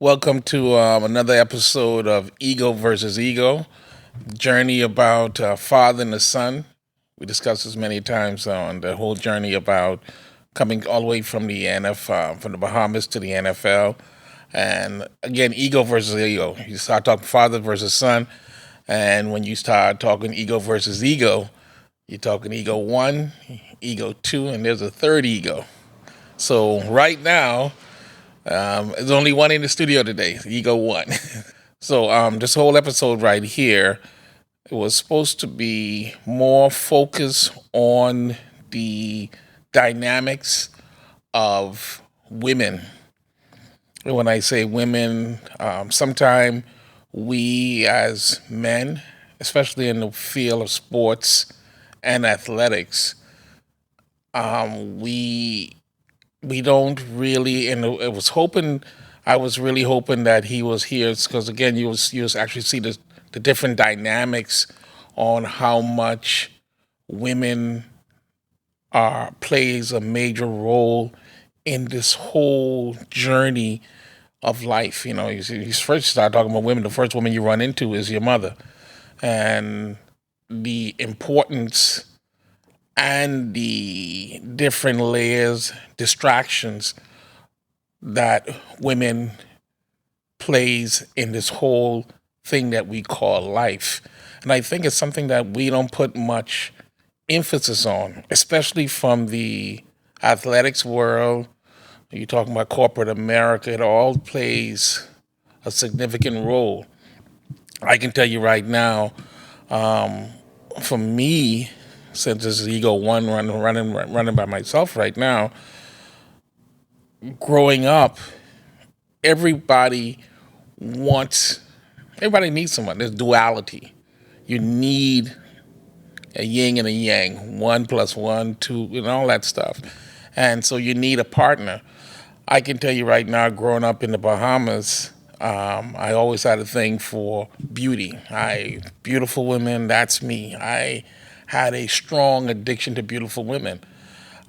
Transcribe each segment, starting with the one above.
Welcome to another episode of Ego versus Ego, journey about father and the son. We discussed this many times on the whole journey about coming all the way from the from the Bahamas to the NFL. And again, ego versus ego. You start talking father versus son, and when you start talking ego versus ego, you're talking ego one, ego two, and there's a third ego. So right now, there's only one in the studio today. Ego one. So this whole episode right here, it was supposed to be more focused on the dynamics of women. When I say women, sometimes we as men, especially in the field of sports and athletics, we don't really. And it was hoping, I was really hoping that he was here because again, you was actually see the different dynamics on how much women are plays a major role in this whole journey of life. You know, you first start talking about women. The first woman you run into is your mother, and the importance and the different layers, distractions that women plays in this whole thing that we call life. And I think it's something that we don't put much emphasis on, especially from the athletics world. You're talking about corporate America, it all plays a significant role. I can tell you right now, for me, since this is ego one running by myself right now, growing up, everybody wants, everybody needs someone. There's duality. You need a yin and a yang, one plus one, two, and all that stuff. And so you need a partner. I can tell you right now, growing up in the Bahamas, I always had a thing for beauty. Beautiful women, that's me. I had a strong addiction to beautiful women.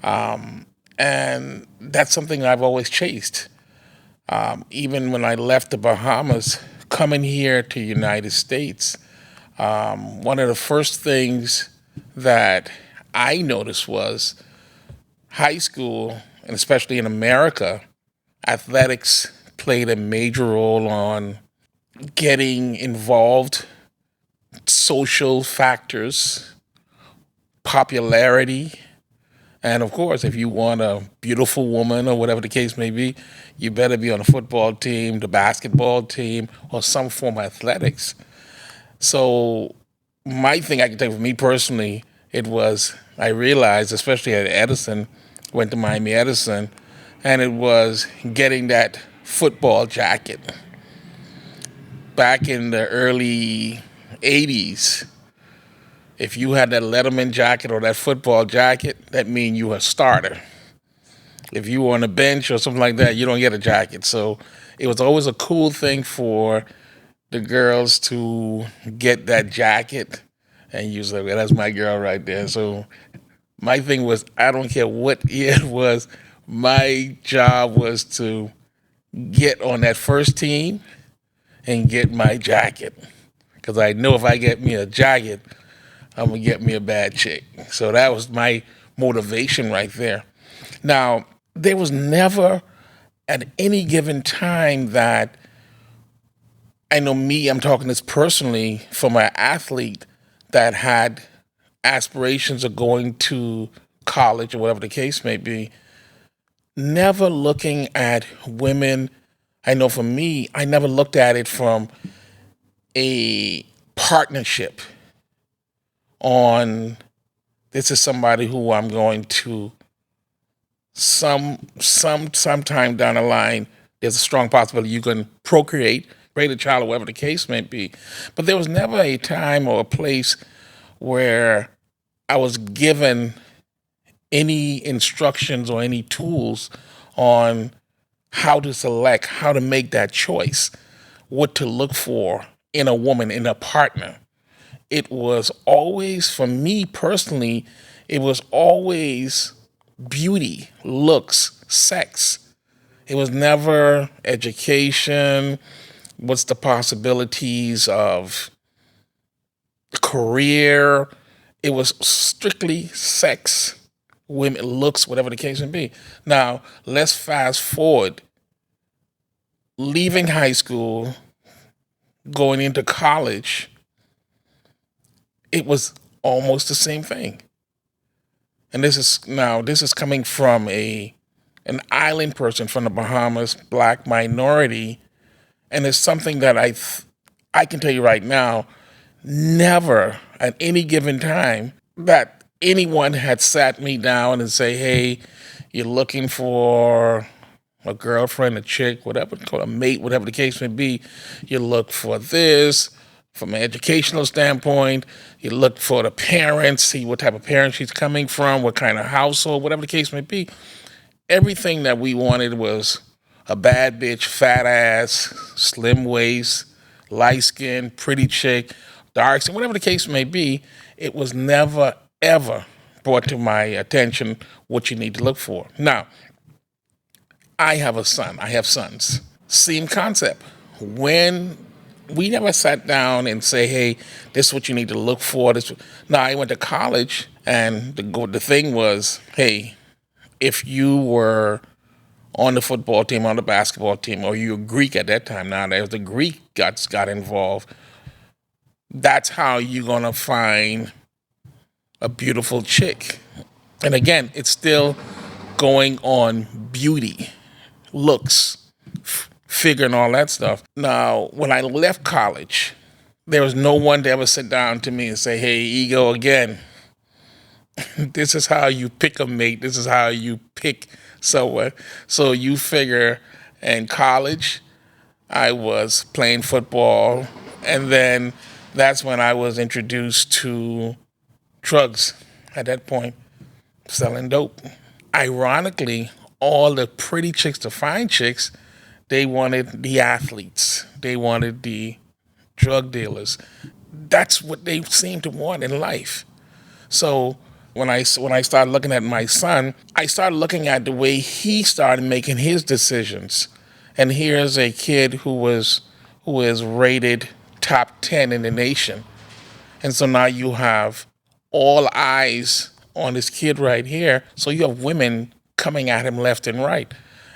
And that's something I've always chased. Even when I left the Bahamas, coming here to the United States, one of the first things that I noticed was high school, and especially in America, athletics played a major role on getting involved, social factors, popularity, and of course, if you want a beautiful woman or whatever the case may be, you better be on the football team, the basketball team, or some form of athletics. So my thing I can tell you for me personally, it was I realized, especially at Edison, went to Miami Edison, and it was getting that football jacket. Back in the early 80s, if you had that Letterman jacket or that football jacket, that means you were a starter. If you were on a bench or something like that, you don't get a jacket. So it was always a cool thing for the girls to get that jacket, and you was like, well, that's my girl right there. So my thing was, I don't care what year it was, my job was to get on that first team and get my jacket. Because I know if I get me a jacket, I'm going to get me a bad chick. So that was my motivation right there. Now, there was never at any given time that I know me, I'm talking this personally from an athlete that had aspirations of going to college or whatever the case may be, never looking at women. I know for me, I never looked at it from a partnership on this is somebody who I'm going to sometime down the line, there's a strong possibility you can procreate, create a child, or whatever the case may be. But there was never a time or a place where I was given any instructions or any tools on how to select, how to make that choice, what to look for in a woman, in a partner. It was always, for me personally, it was always beauty, looks, sex. It was never education. What's the possibilities of career? It was strictly sex, women, looks, whatever the case may be. Now, let's fast forward. Leaving high school, going into college, it was almost the same thing. And this is coming from an island person from the Bahamas, black minority, and it's something that I can tell you right now, never at any given time that anyone had sat me down and say, "Hey, you're looking for a girlfriend, a chick, whatever, a mate, whatever the case may be. You look for this from an educational standpoint. You look for the parents, see what type of parents she's coming from, what kind of household, whatever the case may be. Everything that we wanted was a bad bitch, fat ass, slim waist, light skin, pretty chick, dark skin, whatever the case may be. It was never, ever brought to my attention what you need to look for. Now, I have a son. I have sons. Same concept. When we never sat down and say, "Hey, this is what you need to look for." No, I went to college, and the thing was, "Hey, if you were on the football team, on the basketball team, or you were Greek at that time, now there's the Greek got involved. That's how you're gonna find a beautiful chick." And again, it's still going on beauty, looks, figure, and all that stuff. Now, when I left college, there was no one to ever sit down to me and say, "Hey, Ego, again, this is how you pick a mate. This is how you pick someone." So you figure in college, I was playing football, and then that's when I was introduced to drugs at that point, selling dope. Ironically, all the pretty chicks, the fine chicks, they wanted the athletes. They wanted the drug dealers. That's what they seem to want in life. So when I started looking at my son, I started looking at the way he started making his decisions. And here's a kid who is rated top 10 in the nation. And so now you have all eyes on this kid right here. So you have women coming at him left and right.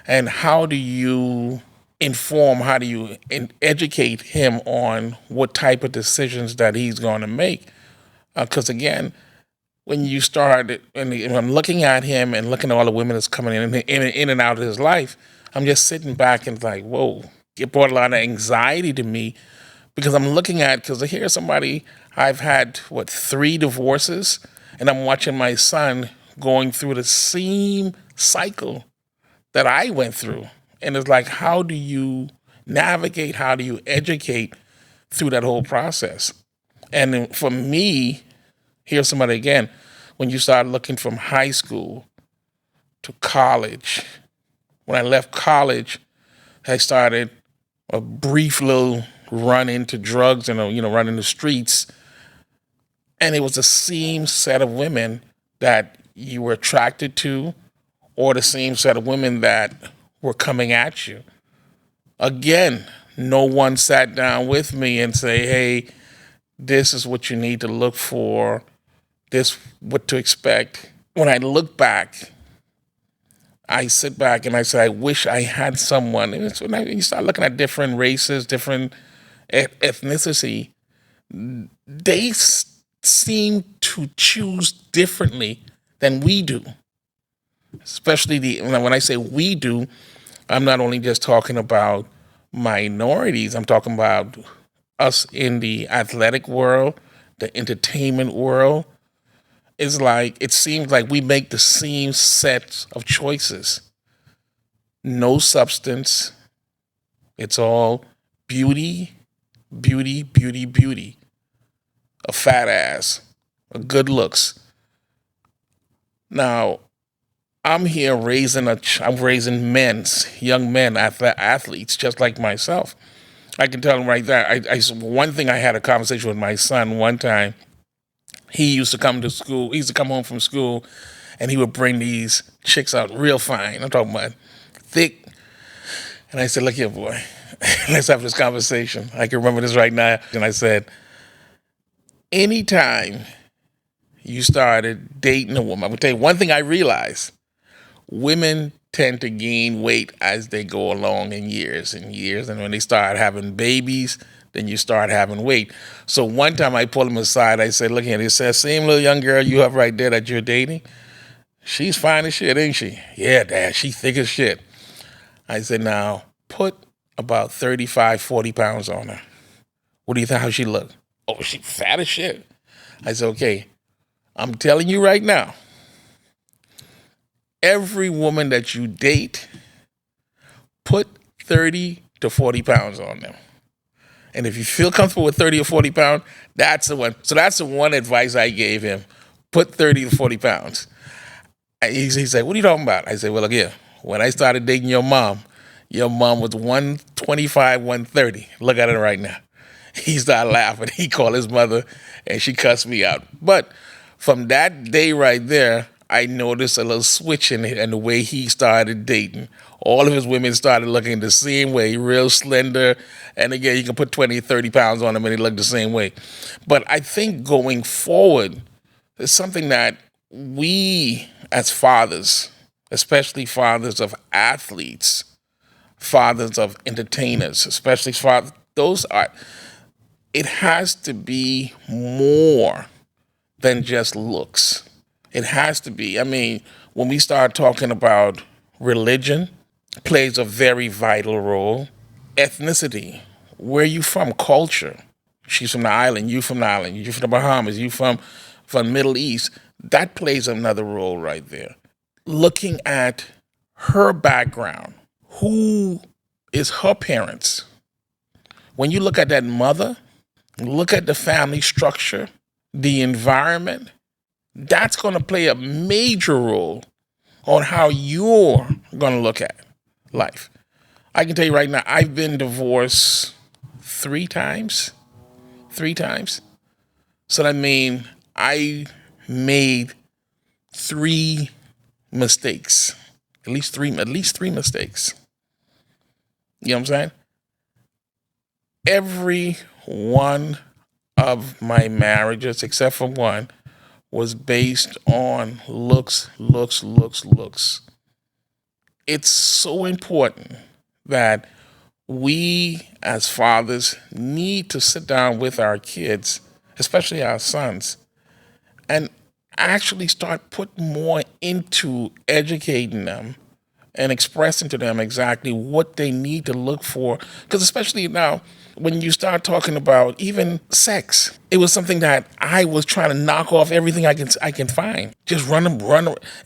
And how do you how do you educate him on what type of decisions that he's going to make? Because again, when you start, and I'm looking at him and looking at all the women that's coming in and out of his life, I'm just sitting back and like, whoa, it brought a lot of anxiety to me because I'm looking at, because here's somebody, I've had, 3 divorces, and I'm watching my son going through the same cycle that I went through. And it's like, how do you navigate, how do you educate through that whole process? And for me, here's somebody again, when you start looking from high school to college, when I left college, I started a brief little run into drugs and, running the streets. And it was the same set of women that you were attracted to, or the same set of women that were coming at you. Again, no one sat down with me and say, "Hey, this is what you need to look for, this what to expect." When I look back, I sit back and I say, I wish I had someone. And it's when you start looking at different races, different ethnicity, they seem to choose differently than we do. Especially when I say we do, I'm not only just talking about minorities, I'm talking about us in the athletic world, the entertainment world. It's like, it seems like we make the same set of choices. No substance. It's all beauty, beauty, beauty, beauty. A fat ass, a good looks. Now, I'm here I'm raising young men, athletes, just like myself. I can tell them right there. One thing, I had a conversation with my son one time. He used to come to school. He used to come home from school, and he would bring these chicks out real fine. I'm talking about thick. And I said, look here, boy, let's have this conversation. I can remember this right now. And I said, anytime you started dating a woman, I'm going to tell you one thing I realized. Women tend to gain weight as they go along in years and years. And when they start having babies, then you start having weight. So one time I pulled him aside. I said, look here, this same little young girl you have right there that you're dating, she's fine as shit, ain't she? Yeah, Dad, she thick as shit. I said, now put about 35, 40 pounds on her. What do you think, how she look? Oh, she fat as shit. I said, okay, I'm telling you right now, every woman that you date, put 30 to 40 pounds on them. And if you feel comfortable with 30 or 40 pounds, that's the one. So that's the one advice I gave him. Put 30 to 40 pounds. He said, what are you talking about? I said, well, look here. When I started dating your mom was 125, 130. Look at her right now. He started laughing. He called his mother, and she cussed me out. But from that day right there, I noticed a little switch in the way he started dating. All of his women started looking the same way, real slender. And again, you can put 20, 30 pounds on them and they look the same way. But I think going forward, it's something that we as fathers, especially fathers of athletes, fathers of entertainers, especially fathers, it has to be more than just looks. It has to be. I mean, when we start talking about religion, plays a very vital role. Ethnicity, where you from, culture. She's from the island, you from the island, you from the Bahamas, you from Middle East. That plays another role right there. Looking at her background, who is her parents? When you look at that mother, look at the family structure, the environment, that's going to play a major role on how you're going to look at life. I can tell you right now, I've been divorced three times. So that means I made three mistakes, at least three mistakes. You know what I'm saying? Every one of my marriages, except for one, was based on looks. It's so important that we as fathers need to sit down with our kids, especially our sons, and actually start putting more into educating them and expressing to them exactly what they need to look for. Because especially now, when you start talking about even sex, it was something that I was trying to knock off everything I can find. Just run.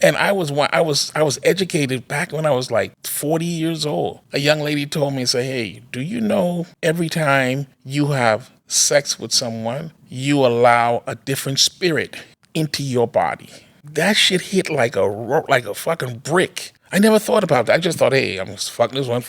And I was educated back when I was like 40 years old. A young lady told me, say, hey, do you know every time you have sex with someone, you allow a different spirit into your body? That shit hit like a fucking brick. I never thought about that. I just thought, hey, I'm just fuck this one,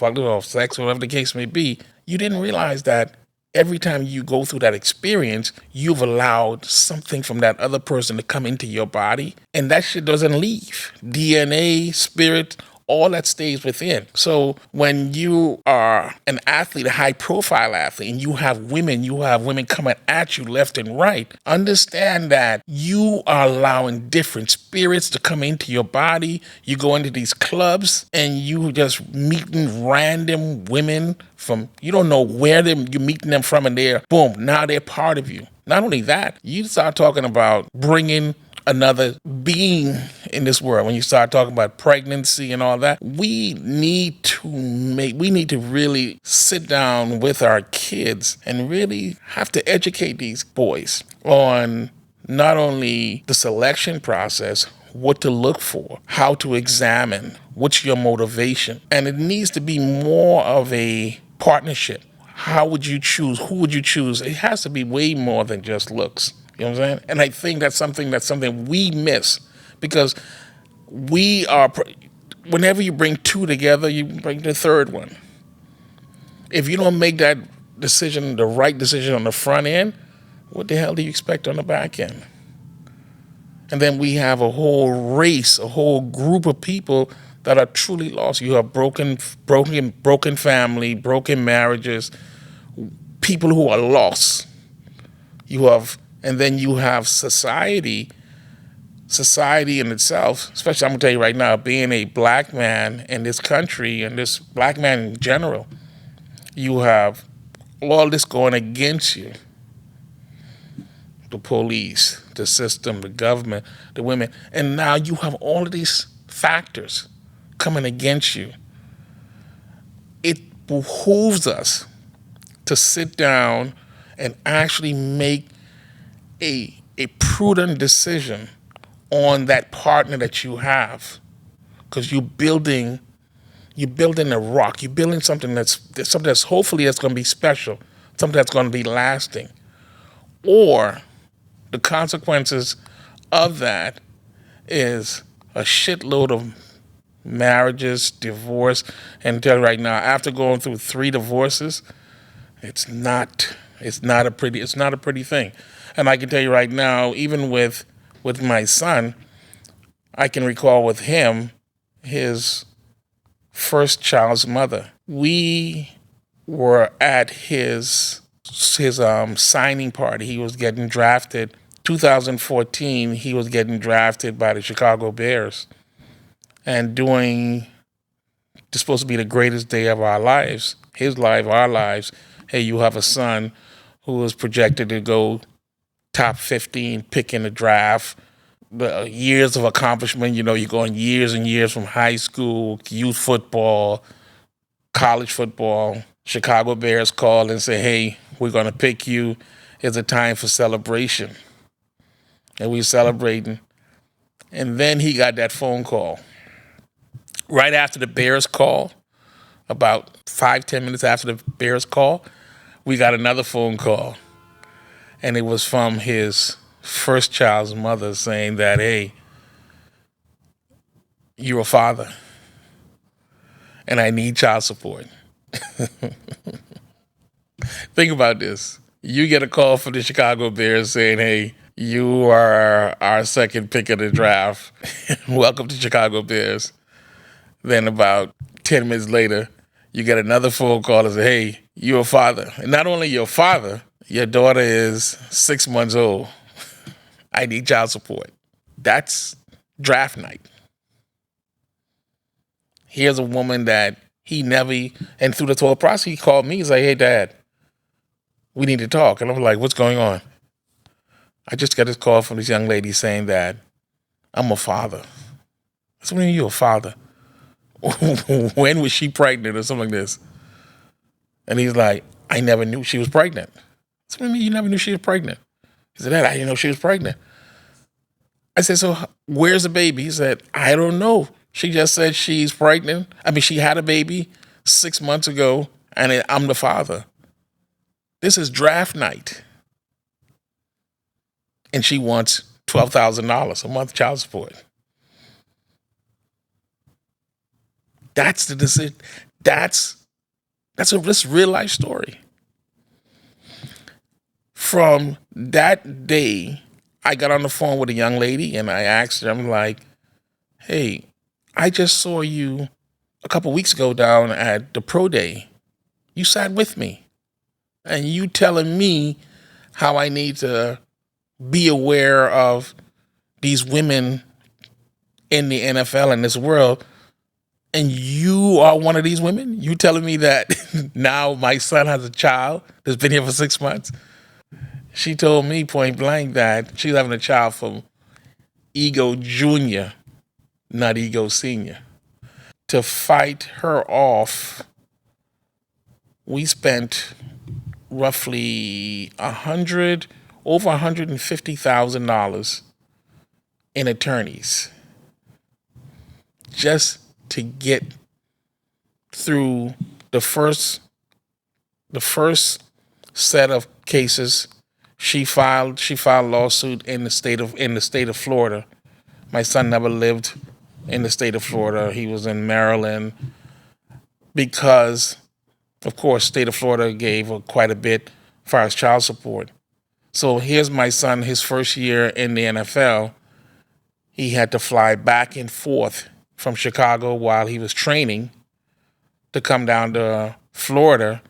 sex, whatever the case may be. You didn't realize that every time you go through that experience, you've allowed something from that other person to come into your body, and that shit doesn't leave. DNA, spirit, all that stays within. So when you are an athlete, a high profile athlete, and you have women coming at you left and right, understand that you are allowing different spirits to come into your body. You go into these clubs and you just meeting random women from, you don't know where you're meeting them from, and boom, now they're part of you. Not only that, you start talking about bringing another being in this world. When you start talking about pregnancy and all that, we need to really sit down with our kids and really have to educate these boys on not only the selection process, what to look for, how to examine, what's your motivation. And it needs to be more of a partnership. How would you choose? Who would you choose? It has to be way more than just looks. You know what I'm saying? And I think that's something we miss, because whenever you bring two together, you bring the third one. If you don't make that decision, the right decision on the front end, what the hell do you expect on the back end? And then we have a whole race, a whole group of people that are truly lost. You have broken family, broken marriages, people who are lost. And then you have society in itself, especially I'm gonna tell you right now, being a black man in this country and this black man in general, you have all this going against you. The police, the system, the government, the women. And now you have all of these factors coming against you. It behooves us to sit down and actually make a prudent decision on that partner that you have, because you're building a rock. You're building something that's hopefully that's going to be special, something that's going to be lasting. Or the consequences of that is a shitload of marriages, divorce, and tell you right now, after going through 3 divorces, it's not a pretty thing. And I can tell you right now, even with my son, I can recall with him, his first child's mother. We were at his signing party. He was getting drafted. 2014, he was getting drafted by the Chicago Bears, and doing it's supposed to be the greatest day of our lives, his life, our lives. Hey, you have a son who is projected to go top 15 pick in the draft. The years of accomplishment, you're going years and years from high school, youth football, college football. Chicago Bears call and say, hey, we're going to pick you. It's a time for celebration. And we're celebrating. And then he got that phone call. Right after the Bears call, about 5-10 minutes after the Bears call, we got another phone call. And it was from his first child's mother saying that, hey, you're a father and I need child support. Think about this. You get a call from the Chicago Bears saying, hey, you are our second pick of the draft. Welcome to Chicago Bears. Then about 10 minutes later, you get another phone call and say, hey, you're a father. And not only your father, your daughter is 6 months old. I need child support. That's draft night. Here's a woman that he never, and through the whole process, he called me. He's like, hey, Dad, we need to talk. And I'm like, what's going on? I just got this call from this young lady saying that I'm a father. I said, when are you a father? When was she pregnant or something like this? And he's like, I never knew she was pregnant. I said, what do you mean you never knew she was pregnant? He said, Dad, I didn't know she was pregnant. I said, so where's the baby? He said, I don't know. She just said she's pregnant. She had a baby 6 months ago, and I'm the father. This is draft night. And she wants $12,000 a month child support. That's the decision. That's this real life story. From that day, I got on the phone with a young lady and I asked her, I'm like, hey, I just saw you a couple weeks ago down at the pro day. You sat with me and you telling me how I need to be aware of these women in the NFL and this world. And you are one of these women? You telling me that now my son has a child that's been here for 6 months? She told me point blank that she's having a child from Ego Jr., not Ego Sr. To fight her off, we spent roughly over $150,000 in attorneys just to get through the first set of cases. She filed lawsuit in the state of Florida. My son never lived in the state of Florida. He was in Maryland because, of course, state of Florida gave quite a bit as far as child support. So here's my son, his first year in the NFL. He had to fly back and forth from Chicago while he was training to come down to Florida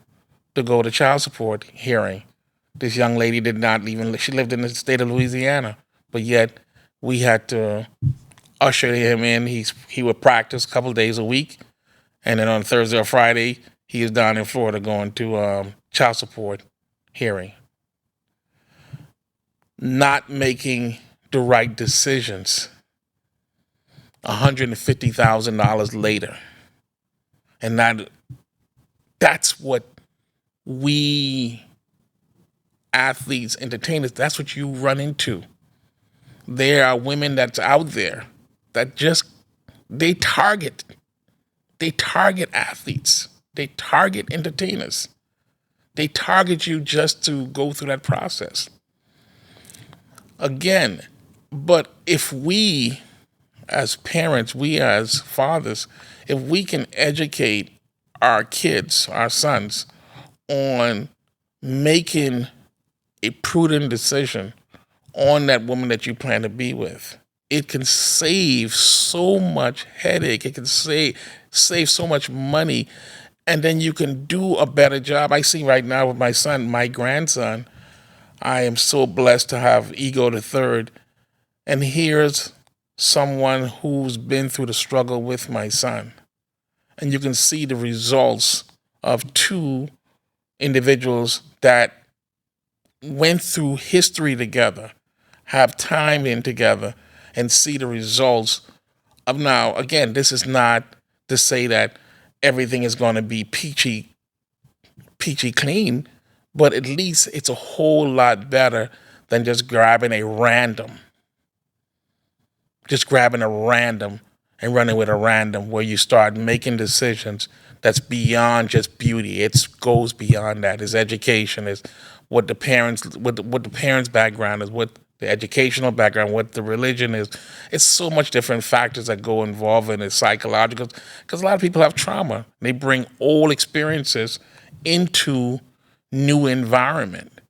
to go to child support hearing. This young lady did not even, she lived in the state of Louisiana, but yet we had to usher him in. He would practice a couple of days a week, and then on Thursday or Friday, he is down in Florida going to child support hearing. Not making the right decisions. $150,000 later, and that's what we athletes, entertainers, that's what you run into. There are women that's out there that just they target athletes, they target entertainers, they target you just to go through that process. Again, but if we as parents, we as fathers, if we can educate our kids, our sons, on making a prudent decision on that woman that you plan to be with, it can save so much headache. It can save so much money. And then you can do a better job. I see right now with my son, my grandson, I am so blessed to have Ego the third. And here's someone who's been through the struggle with my son. And you can see the results of two individuals that went through history together, have time in together, and see the results of now. Again, this is not to say that everything is going to be peachy clean, but at least it's a whole lot better than just grabbing a random and running with a random, where you start making decisions that's beyond just beauty. It goes beyond that. It's education. It's what the parents background is, what the educational background, what the religion is. It's so much different factors that go involved in it, psychological, because a lot of people have trauma. They bring old experiences into new environment.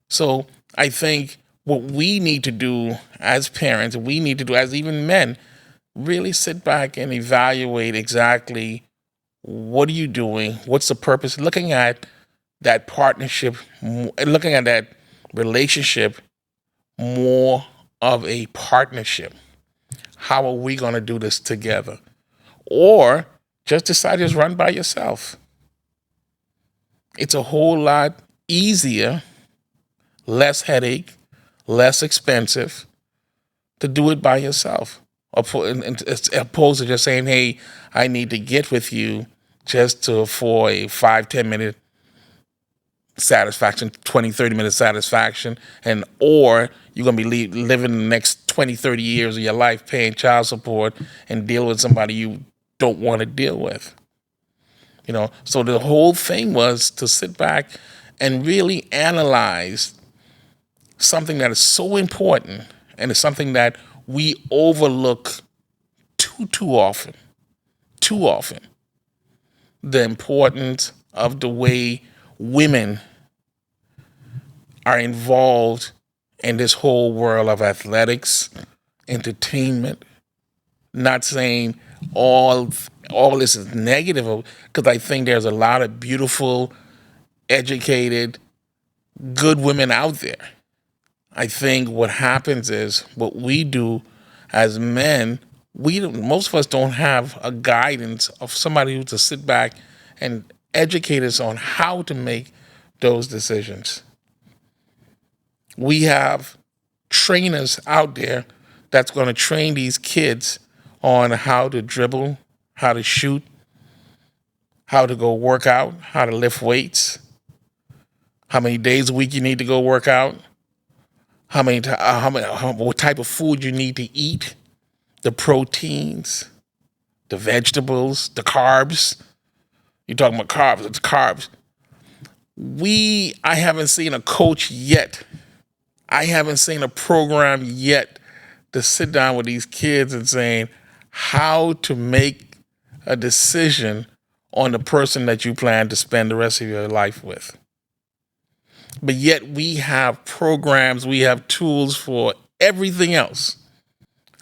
So I think what we need to do as parents, we need to do as even men, really sit back and evaluate exactly what are you doing, what's the purpose, looking at that partnership, looking at that relationship more of a partnership. How are we going to do this together? Or just decide to run by yourself. It's a whole lot easier, less headache, less expensive to do it by yourself, opposed to just saying, hey, I need to get with you just for a 5-10 minute satisfaction, 20-30 minute satisfaction, and or you're going to be living the next 20-30 years of your life paying child support and deal with somebody you don't want to deal with. So the whole thing was to sit back and really analyze something that is so important, and it's something that we overlook too often. The importance of the way women are involved in this whole world of athletics, entertainment. Not saying all this is negative, because I think there's a lot of beautiful, educated, good women out there. I think what happens is what we do as men, most of us don't have a guidance of somebody who to sit back and educate us on how to make those decisions. We have trainers out there that's going to train these kids on how to dribble, how to shoot, how to go work out, how to lift weights, how many days a week you need to go work out, what type of food you need to eat, the proteins, the vegetables, the carbs. You're talking about carbs, it's carbs. I haven't seen a coach yet. I haven't seen a program yet to sit down with these kids and saying how to make a decision on the person that you plan to spend the rest of your life with. But yet we have programs, we have tools for everything else.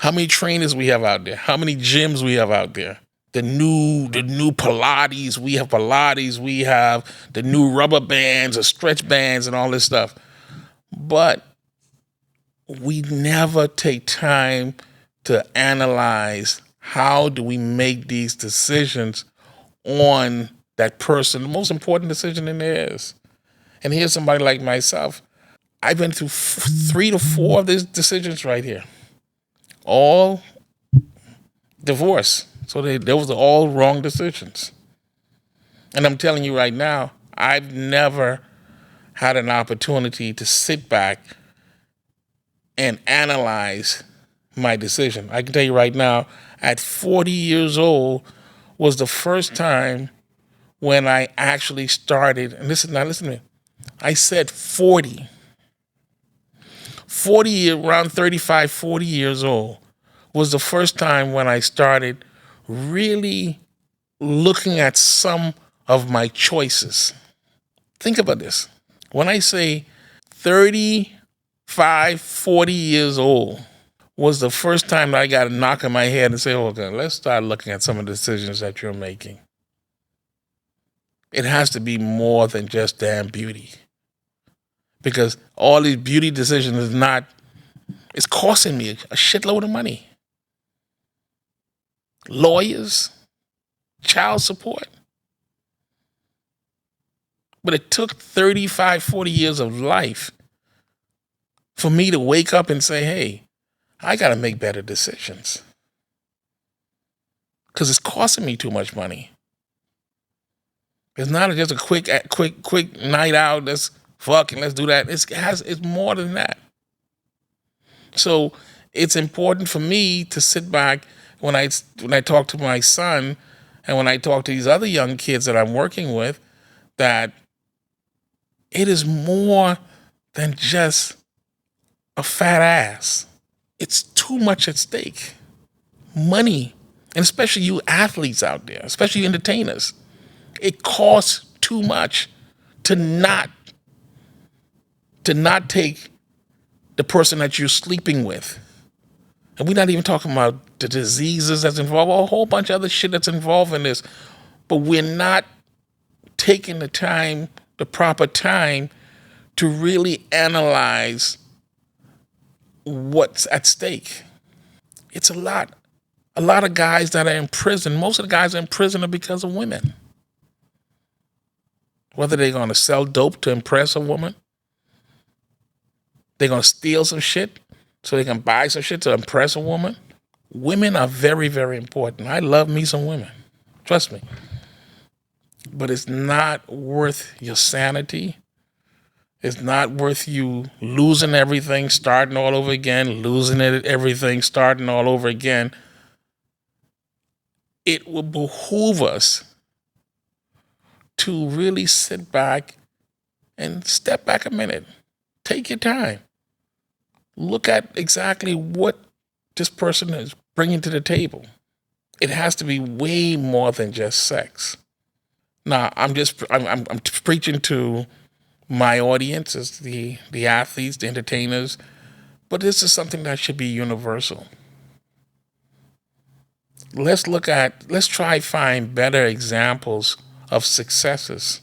How many trainers we have out there? How many gyms we have out there? The new Pilates, we have the new rubber bands or stretch bands and all this stuff. But we never take time to analyze how do we make these decisions on that person, the most important decision in there is. And here's somebody like myself. I've been through 3 to 4 of these decisions right here. All divorce. So those are all wrong decisions. And I'm telling you right now, I've never had an opportunity to sit back and analyze my decision. I can tell you right now, at 40 years old was the first time when I actually started, and listen to me, I said 40. 40, around 35, 40 years old was the first time when I started really looking at some of my choices. Think about this. When I say 35, 40 years old was the first time that I got a knock on my head and say, oh, okay, let's start looking at some of the decisions that you're making. It has to be more than just damn beauty. Because all these beauty decisions it's costing me a shitload of money. Lawyers, child support. But it took 35, 40 years of life for me to wake up and say, hey, I got to make better decisions. Because it's costing me too much money. It's not just a quick night out. Let's fuck and let's do that. It's more than that. So it's important for me to sit back when I talk to my son and when I talk to these other young kids that I'm working with, that it is more than just a fat ass. It's too much at stake. Money, and especially you athletes out there, especially you entertainers. It costs too much to not take the person that you're sleeping with. And we're not even talking about the diseases that's involved, a whole bunch of other shit that's involved in this. But we're not taking the proper time to really analyze what's at stake. It's a lot. A lot of guys that are in prison, most of the guys in prison are because of women. Whether they're going to sell dope to impress a woman, they're going to steal some shit so they can buy some shit to impress a woman. Women are very, very important. I love me some women. Trust me. But it's not worth your sanity. It's not worth you losing everything, starting all over again, losing everything, starting all over again. It will behoove us to really sit back and step back a minute. Take your time. Look at exactly what this person is bringing to the table. It has to be way more than just sex. Now, I'm preaching to my audience, as the athletes, the entertainers, but this is something that should be universal. Let's try find better examples of successes,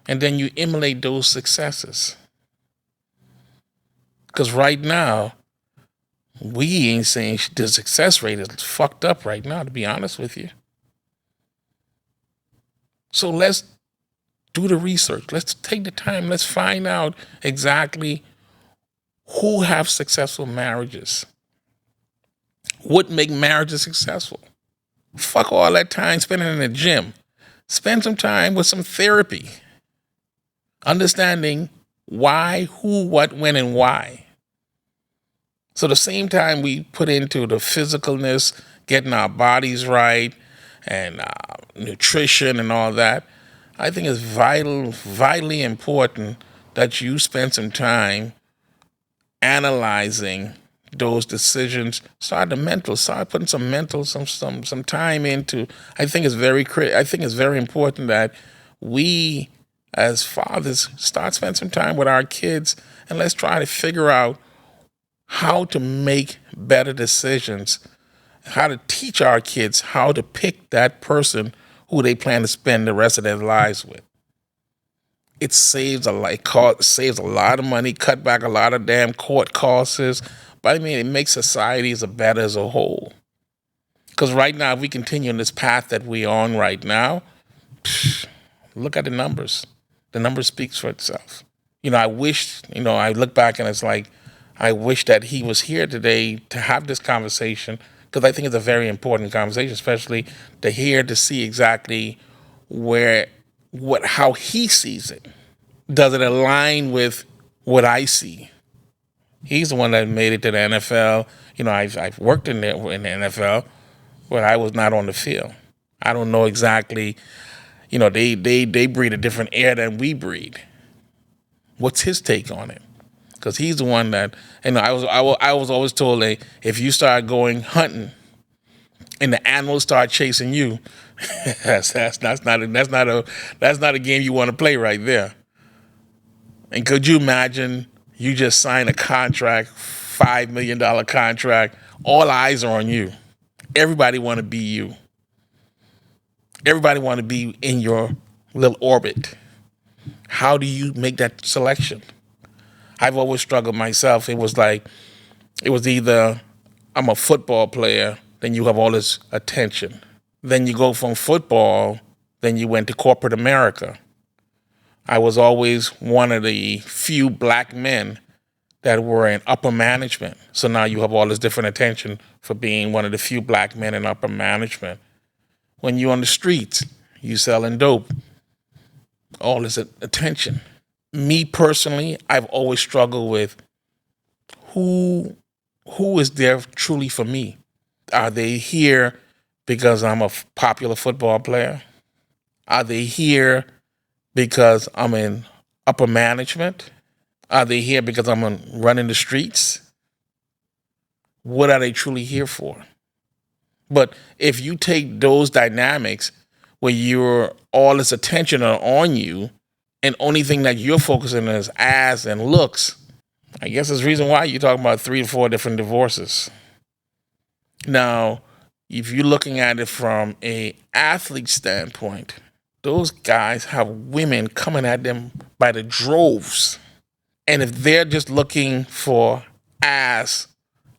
and then you emulate those successes. Because right now, we ain't saying the success rate is fucked up right now, to be honest with you. So let's do the research. Let's take the time. Let's find out exactly who have successful marriages. What make marriages successful? Fuck all that time spending in the gym. Spend some time with some therapy. Understanding why, who, what, when, and why. So the same time we put into the physicalness, getting our bodies right, and nutrition and all that, I think it's vitally important that you spend some time analyzing those decisions. Start putting some time into. I think it's very important that we as fathers start spending some time with our kids, and let's try to figure out how to make better decisions, how to teach our kids how to pick that person who they plan to spend the rest of their lives with. It saves a lot. Saves a lot of money, cut back a lot of damn court costs. But I mean, it makes societies a better as a whole. Because right now, if we continue on this path that we're on right now, look at the numbers. The numbers speaks for itself. I wish, I look back and it's like, I wish that he was here today to have this conversation, because I think it's a very important conversation, especially to see exactly how he sees it. Does it align with what I see? He's the one that made it to the NFL. I've worked in the NFL, but I was not on the field. I don't know exactly. They breathe a different air than we breathe. What's his take on it? Because he's the one that, I was always told that if you start going hunting and the animals start chasing you, that's not a game you want to play right there. And could you imagine you just sign a contract, $5 million contract, all eyes are on you. Everybody want to be you. Everybody want to be in your little orbit. How do you make that selection? I've always struggled myself. It was either I'm a football player, then you have all this attention. Then you go from football, then you went to corporate America. I was always one of the few black men that were in upper management. So now you have all this different attention for being one of the few black men in upper management. When you're on the streets, you selling dope, all this attention. Me personally, I've always struggled with who is there truly for me. Are they here because I'm a popular football player? Are they here because I'm in upper management? Are they here because I'm running the streets? What are they truly here for? But if you take those dynamics where all this attention are on you and only thing that you're focusing on is ass and looks, I guess there's a reason why you're talking about 3 to 4 different divorces. Now, if you're looking at it from a athlete standpoint, those guys have women coming at them by the droves. And if they're just looking for ass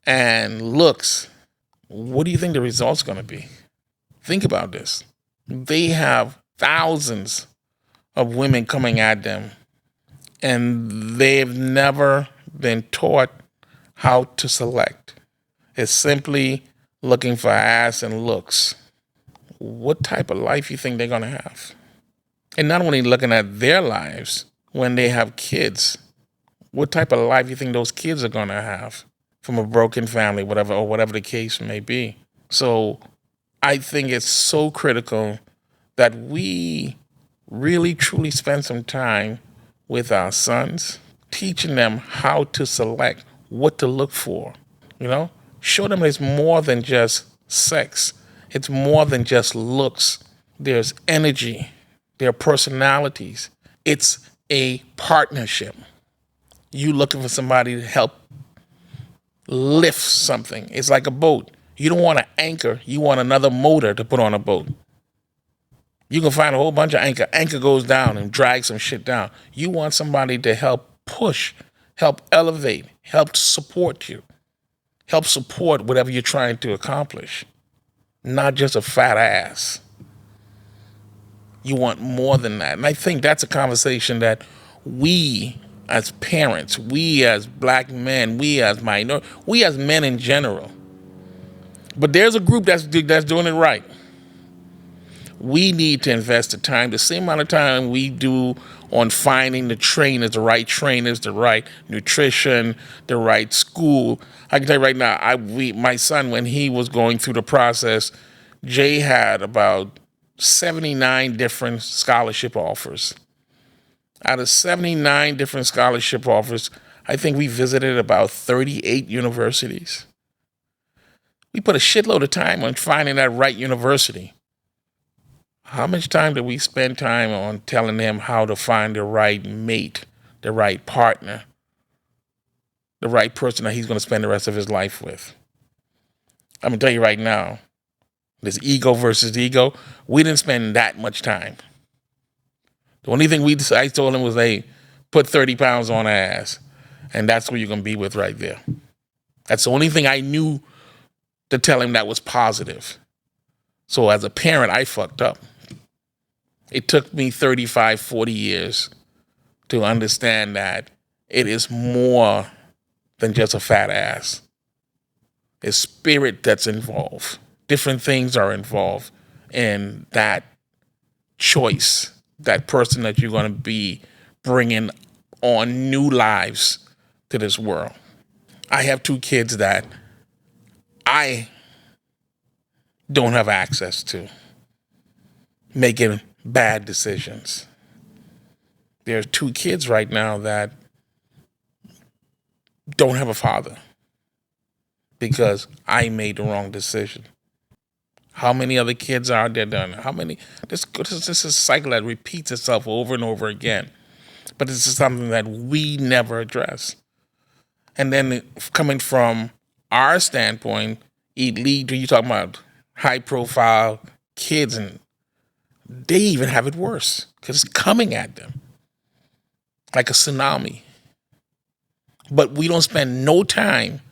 and looks, what do you think the result's going to be? Think about this. They have thousands of women coming at them, and they've never been taught how to select. It's simply looking for ass and looks. What type of life you think they're going to have? And not only looking at their lives, when they have kids, what type of life you think those kids are going to have from a broken family, whatever the case may be. So I think it's so critical that we really truly spend some time with our sons, teaching them how to select, what to look for. Show them it's more than just sex. It's more than just looks. There's energy. There are personalities. It's a partnership. You looking for somebody to help lift something. It's like a boat. You don't want an anchor. You want another motor to put on a boat. You can find a whole bunch of anchor. Anchor goes down and drags some shit down. You want somebody to help push, help elevate, help support you, help support whatever you're trying to accomplish. Not just a fat ass. You want more than that. And I think that's a conversation that we as parents, we as black men, we as minorities, we as men in general. But there's a group that's doing it right. We need to invest the time, the same amount of time we do on finding the trainers, the right nutrition, the right school. I can tell you right now, my son, when he was going through the process, Jay had about 79 different scholarship offers. Out of 79 different scholarship offers, I think we visited about 38 universities. We put a shitload of time on finding that right university. How much time do we spend time on telling them how to find the right mate, the right partner? the right person that he's going to spend the rest of his life with. I'm going to tell you right now, this ego versus ego, we didn't spend that much time. The only thing I told him was, hey, put 30 pounds on her ass. And that's who you're going to be with right there. That's the only thing I knew to tell him that was positive. So as a parent, I fucked up. It took me 35, 40 years to understand that it is more than just a fat ass. It's spirit that's involved. Different things are involved in that choice, that person that you're going to be bringing on new lives to this world. I have 2 kids that I don't have access to making bad decisions. There are 2 kids right now that don't have a father because I made the wrong decision. How many other kids are there done? How many? This is a cycle that repeats itself over and over again. But this is something that we never address. And then coming from our standpoint, elite, you talking about high profile kids, and they even have it worse because it's coming at them like a tsunami. But we don't spend no time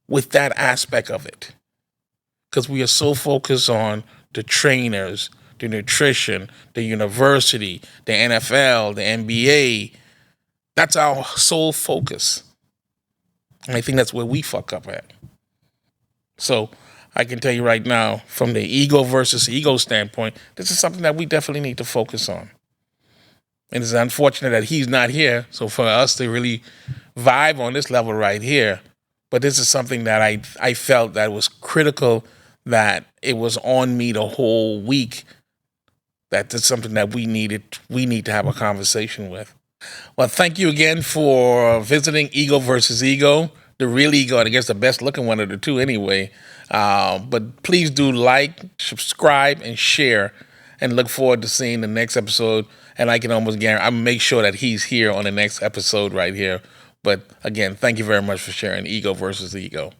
with that aspect of it because we are so focused on the trainers, the nutrition, the university, the NFL, the NBA. That's our sole focus. And I think that's where we fuck up at. So I can tell you right now, from the ego versus ego standpoint, this is something that we definitely need to focus on. And it's unfortunate that he's not here. So for us to really vibe on this level right here, but this is something that I felt that was critical, that it was on me the whole week, that it's something that we need to have a conversation with. Well, thank you again for visiting Ego versus Ego, the real ego, and I guess the best looking one of the 2 anyway. But please do like, subscribe, and share, and look forward to seeing the next episode. And I can almost guarantee, I'll make sure that he's here on the next episode right here. But again, thank you very much for sharing Ego versus Ego.